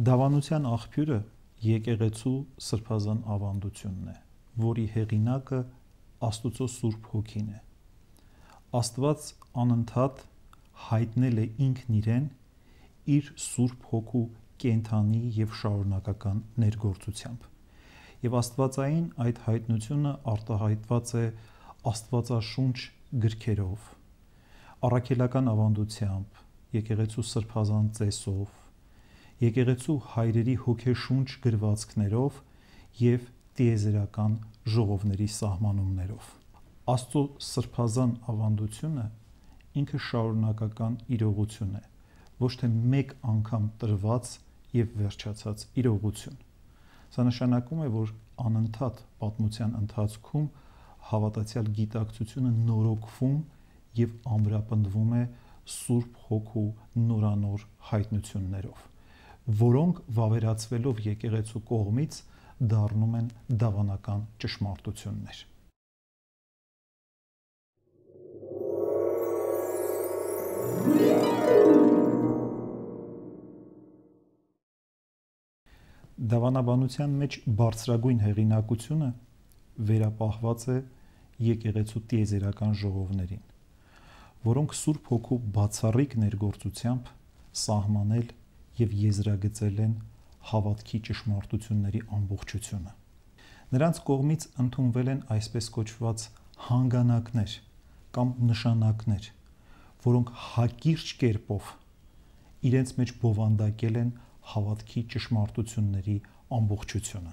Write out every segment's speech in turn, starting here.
Դավանության աղբյուրը եկեղեցու սրբազան ավանդությունն է, որի հեղինակը Աստուծո Սուրբ Հոգին է։ Աստված անընդհատ հայտնել է ինքն իրեն իր Սուրբ Հոգու կենդանի և շարունակական ներգործությամբ։ Եվ աստվածային այդ հայտնությունը արտահայտված է Աստվածաշունչ գրքերով, առաքելական ավանդությամբ, եկեղեցու սրբազան ծեսով, եկեղեցու հայրերի հոգեշունչ գրվածքներով և տիեզերական ժողովների սահմանումներով։ Աստծո սրբազան ավանդությունը ինքը շարունակական իրողություն է, ոչ թե մեկ անգամ տրված և վերջացած իրողություն։ Սա նշանակում է, որ անընդհատ պատմության ընթացքում հավատացյալ գիտակցությունը նորոգվում և ամրապնդվում է Սուրբ Հոգու նորանոր հայտնություններով, որոնք վավերացվելով եկեղեցու կողմից դառնում են դավանական ճշմարտություններ։ Դավանաբանության մեջ բարձրագույն հեղինակությունը վերապահված է եկեղեցու տիեզերական ժողովներին, որոնք Սուրբ Հոգու բացառիկ ներգործությամբ սահմանել և եզրագծել են հավատքի ճշմարտությունների ամբողջությունը։ Նրանց կողմից ընդունվել են այսպես կոչված հանգանակներ կամ նշանակներ, որոնք հակիրճ կերպով իրենց մեջ բովանդակել են հավատքի ճշմարտությունների ամբողջությունը։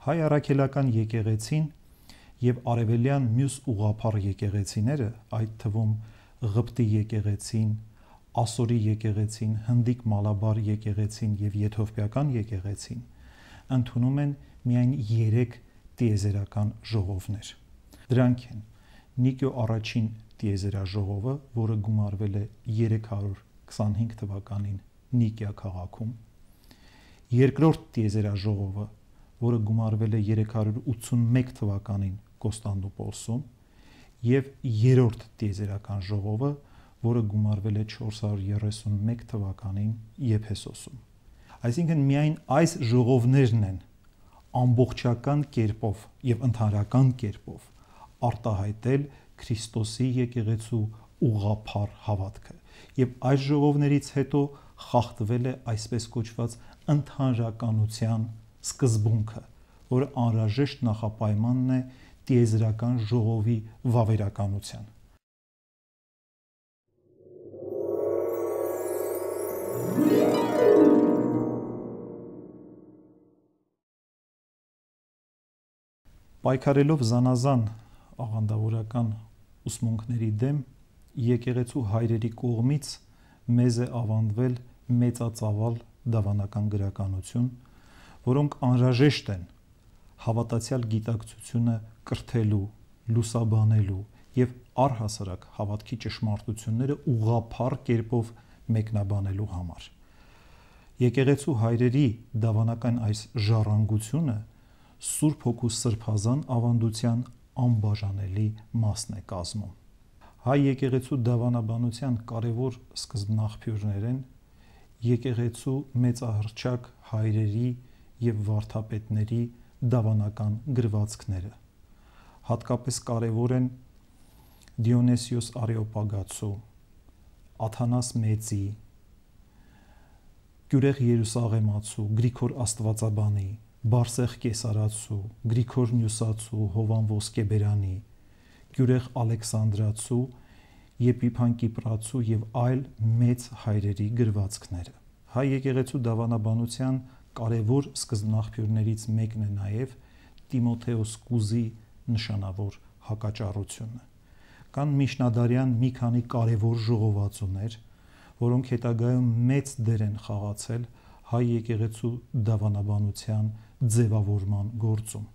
Հայ առաքելական եկեղեցին և արևելյան մյուս ուղղափառ եկեղեցիները, այդ թվում Ղպտի եկեղեցին, Ասորի եկեղեցին, Հնդիկ Մալաբար եկեղեցին և Եթովպիական եկեղեցին ընդունում են միայն 3 տիեզերական ժողովներ։ Դրանք են Նիկիո առաջին տիեզերաժողովը, որը գումարվել է 325 թվականին Նիկիա քաղաքում, երկրորդ տիեզերաժողովը, որը գումարվել է 381 թվականին Կոստանդնուպոլսում, և երրորդ տիեզերական ժողովը, որը գումարվել է 431 թվականին Եփեսոսում։ Այսինքն միայն այս ժողովներն են ամբողջական կերպով և ընդհանրական կերպով արտահայտել Քրիստոսի եկեղեցու ուղղափառ հավատքը, և այս ժողովներից հետո խախտվել է այսպես կոչված ընդհանրականության սկզբունքը, որը անհրաժեշտ նախապայմանն է տիեզերական ժողովի վավերականության։ Պայքարելով զանազան աղանդավորական ուսմունքների դեմ, եկեղեցու հայրերի կողմից մեզ է ավանդվել մեծածավալ դավանական գրականություն, որոնք անհրաժեշտ են հավատացյալ գիտակցությունը կրթելու, լուսաբանելու և առհասարակ հավատքի ճշմարտությունները ուղղափառ կերպով մեկնաբանելու համար։ Եկեղեցու հայրերի դավանական այս ժառանգությունը Սուրբ Հոգու սրբազան ավանդության անբաժանելի մասն է կազմում։ Հայ եկեղեցու դավանաբանության կարևոր սկզբնաղբյուրներ են եկեղեցու մեծահռչակ հայրերի և վարդապետների դավանական գրվածքները։ Հատկապես կարևոր են Դիոնիսիոս Արեոպագացու, Աթանաս Մեծի, Գյուրեղ Երուսաղեմացու, Գրիգոր Աստվածաբանի, Բարսեղ Կեսարացու, Գրիգոր Նյուսացու, Հովան Ոսկեբերանի, Գյուրեղ Ալեքսանդրացու, Եփիփան Կիպրացու և այլ մեծ հայրերի գրվածքները։ Հայ եկեղեցու դավանաբանության կարևոր սկզբնաղբյուրներից մեկն է նաև Տիմոթեոս Կուզի նշանավոր հակաճառությունը։ Կան միջնադարյան մի քանի կարևոր ժողովածուներ, որոնք հետագայում մեծ դեր են խաղացել հայ եկեղեցու դավանաբանության ձևավորման գործում։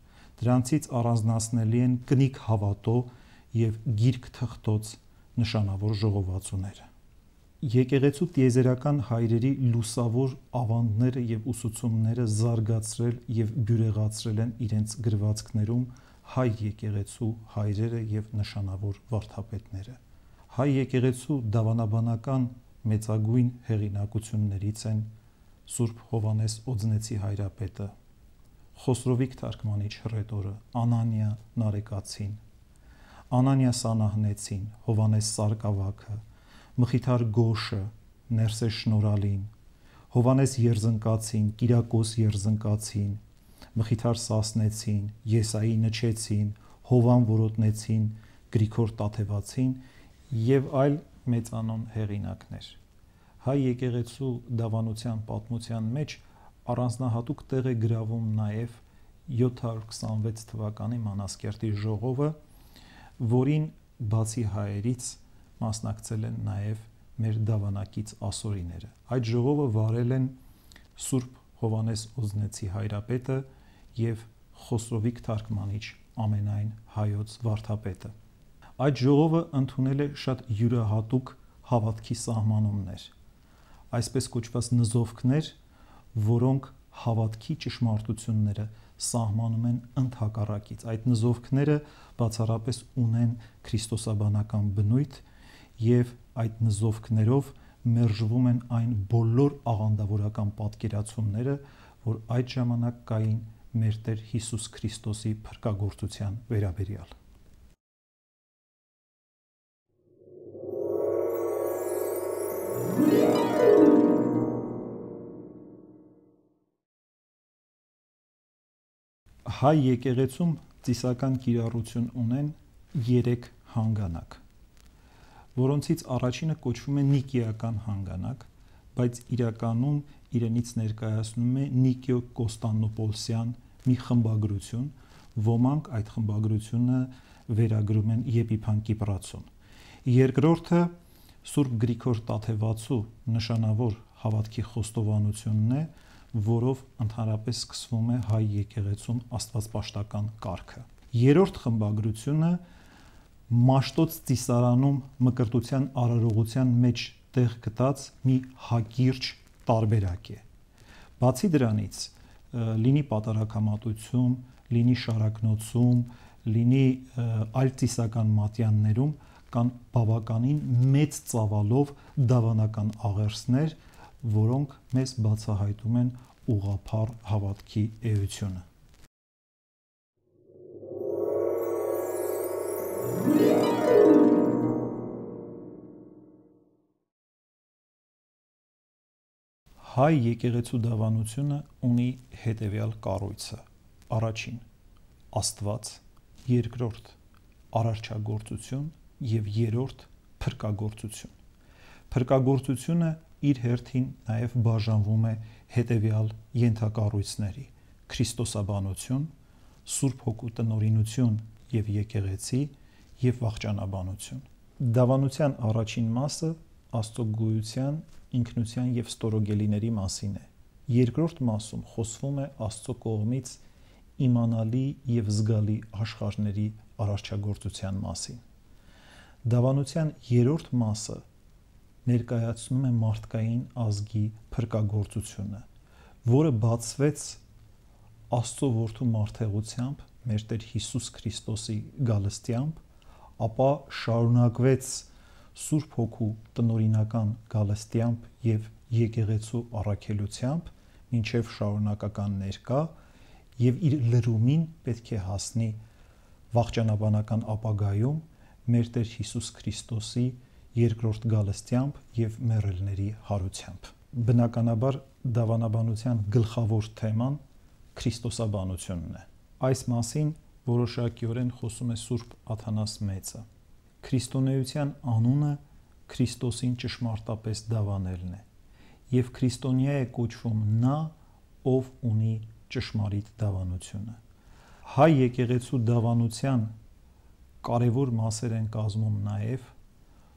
Դրանցից առանձնացնելի են Կնիկ Հավատո և Գիրք Թղթոց նշանավոր ժողովածուները։ Եկեղեցու տիեզերական հայրերի լուսավոր ավանդները և ուսուցումները զարգացրել և բյուրեղացրել են իրենց գրվածքներում հայ եկեղեցու հայրերը և նշանավոր վարդապետները։ Հայ եկեղեցու դավանաբանական մեծագույն հեղինակություններից են Սուրբ Հովանես Օձնեցի հայրապետը, Խոսրովիկ թարգմանիչ հռետորը, Անանիա Նարեկացին, Անանիա Սանահնեցին, Հովանես Սարգսակը, Մխիթար Գոշը, Ներսես Շնորհալին, Հովանես Երզնկացին, Կիրակոս Երզնկացին, Մխիթար Սասնեցին, Եսայի Նչեցին, Հովան Որոտնեցին, Գրիգոր Տաթևացին եւ այլ մեծանուն հեղինակներ։ Հայ եկեղեցու դավանության պատմության մեջ առանձնահատուկ տեղ է գրավում նաեւ 726 թվականի Մանասկերտի ժողովը, որին բացի հայերից մասնակցել են նաեւ մեր դավանակից ասորիները։ Այդ ժողովը վարել են Սուրբ Հովանես Օձնեցի հայրապետը եւ Խոսրովիկ թարգմանիչ ամենայն հայոց վարդապետը։ Այդ ժողովը ընդունել է շատ յուրահատուկ հավատքի սահմանումներ, այսպես կոչված նզովքներ, որոնք հավատքի ճշմարտությունները սահմանում են ընդհակառակից։ Այդ նզովքները բացառապես ունեն քրիստոսաբանական բնույթ եւ այդ նզովքներով մերժվում են այն բոլոր աղանդավորական պատկերացումները, որ այդ ժամանակ կային մեր Տեր Հիսուս Քրիստոսի փրկagorցության վերաբերյալ։ Հայ եկեղեցում ծիսական կիրառություն ունեն 3 հանգանակ, որոնցից առաջինը կոչվում է Նիկիական հանգանակ, բայց իրականում իրենից ներկայացնում է Նիկիո-Կոստանդնուպոլսյան մի խմբագրություն, ոմանք այդ խմբագրությունը վերագրում են Եփիփան Կիպրացուն։ Երկրորդը Սուրբ Գրիգոր Տաթևացու նշանավոր հավատքի խոստովանությունն է, որով ընդհանրապես սկսվում է հայ եկեղեցում աստվածպաշտական կարգը։ Երրորդ խմբագրությունը Մաշտոց ծիսարանում մկրտության արարողության մեջ տեղ գտած մի հակիրճ տարբերակ է։ Բացի դրանից, լինի պատարագամատություն, լինի շարակնոցում, լինի այլ ծիսական մատյաններում կան բավականին մեծ ծավալով դավանական աղերսներ, որոնք մեզ բացահայտում են ուղղափառ հավատքի էությունը։ Հայ եկեղեցու դավանությունը ունի հետևյալ կառույցը. առաջին՝ Աստված, երկրորդ՝ արարչագործություն եւ երրորդ՝ փրկagorցություն։ Փրկagorցությունը իր հերթին նաեւ բաժանվում է հետևյալ ենթակառույցների՝ քրիստոսաբանություն, Սուրբ Հոգու տնօրինություն եւ եկեղեցի եւ վախճանաբանություն։ Դավանության առաջին մասը Աստծո գոյության, ինքնության եւ ստորոգելիների մասին է։ Երկրորդ մասում խոսվում է Աստծո կողմից իմանալի եւ զգալի աշխարհների արարչագործության մասին։ Դավանության երրորդ մասը ներկայացնում է մարդկային ազգի փրկagorցությունը, որը բացվեց Աստծո որդու մարդեղությամբ, մեր Տեր Հիսուս Քրիստոսի գալստյամբ, ապա շարունակվեց Սուրբ Հոգու տնօրինական գալստյամբ եւ եկեղեցու առաքելությամբ մինչև շարունակական ներկա եւ իր լրումին պետք է հասնի վախճանաբանական ապագայում մեր Տեր Հիսուս Քրիստոսի երկրորդ գալստյամբ եւ մեռելների հարությամբ։ Բնականաբար դավանաբանության գլխավոր թեման քրիստոսաբանությունն է։ Այս մասին որոշակիորեն խոսում է Սուրբ Աթանաս Մեծը։ Քրիստոնեության անունը Քրիստոսին ճշմարտապես դավանելն է, եւ քրիստոնյա է կոչվում նա, ով ունի ճշմարիտ դավանությունը։ Հայ եկեղեցու դավանության կարևոր մասեր են կազմում նաեւ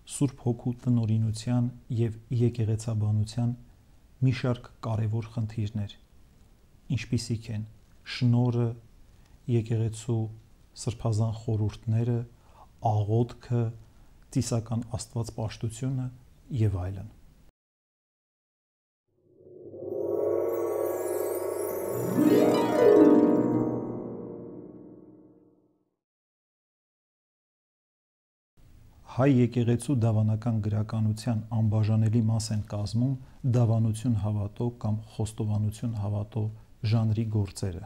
Սուրբ Հոգու տնօրինության եւ եկեղեցաբանության մի շարք կարևոր խնդիրներ, ինչպիսիք են շնորհը, եկեղեցու սրբազան խորհուրդները, աղոթքը, ծիսական աստվածպաշտությունը եւ այլն։ Հայ եկեղեցու դավանական գրականության անբաժանելի մաս են կազմում դավանություն հավատո կամ խոստովանություն հավատո ժանրի գործերը։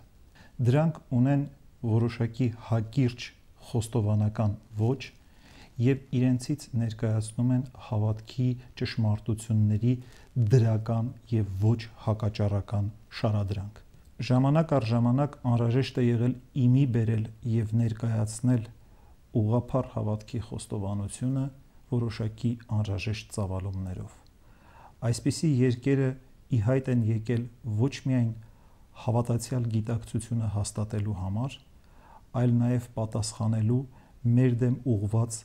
Դրանք ունեն որոշակի հակիրճ խոստովանական ոճ եւ իրենցից ներկայացնում են հավատքի ճշմարտությունների դրական եւ ոչ հակաճառական շարադրանք։ Ժամանակ առ ժամանակ անհրաժեշտ է եղել իմի բերել եւ ներկայացնել ուղղափառ հավատքի խոստովանությունը որոշակի անհրաժեշտ ծավալումներով։ Այսպիսի երկերը ի հայտ են եկել ոչ միայն հավատացյալ գիտակցությունը հաստատելու համար, այլ նաև պատասխանելու մեր դեմ ուղղված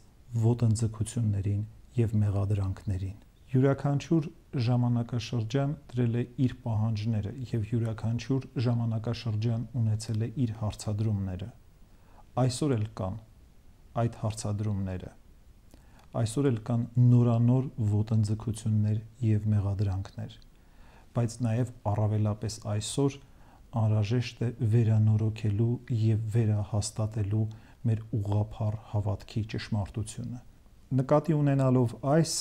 ոտնձգություններին եւ մեղադրանքներին։ Յուրաքանչյուր ժամանակաշրջան դրել է իր պահանջները եւ յուրաքանչյուր ժամանակաշրջան ունեցել է իր հարցադրումները։ Այսօր էլ կան այդ հարցադրումները։ Այսօր էլ կան նորանոր ոտնձգություններ եւ մեղադրանքներ, բայց նաեւ առավելապես այսօր անհրաժեշտ է վերանորոգելու եւ վերահաստատելու մեր ուղղափառ հավատքի ճշմարտությունը։ Նկատի ունենալով այս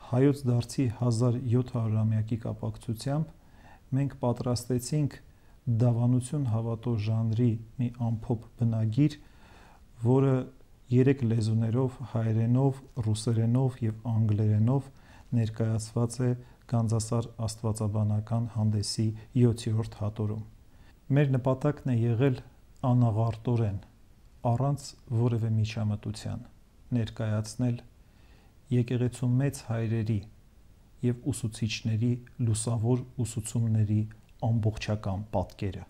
հայոց դարձի 1700-ամյակի կապակցությամբ մենք պատրաստեցինք դավանություն հավատո ժանրի մի ամփոփ բնագիր, որը 3 լեզուներով՝ հայերենով, ռուսերենով եւ անգլերենով ներկայացված է Գանձասար աստվածաբանական հանդեսի 7-րդ հատորում։ Մեր նպատակն է եղել անաղարտորեն, առանց որևէ միջամտության, ներկայացնել եկեղեցու մեծ հայրերի եւ ուսուցիչների լուսավոր ուսուցումների ամբողջական պատկերը։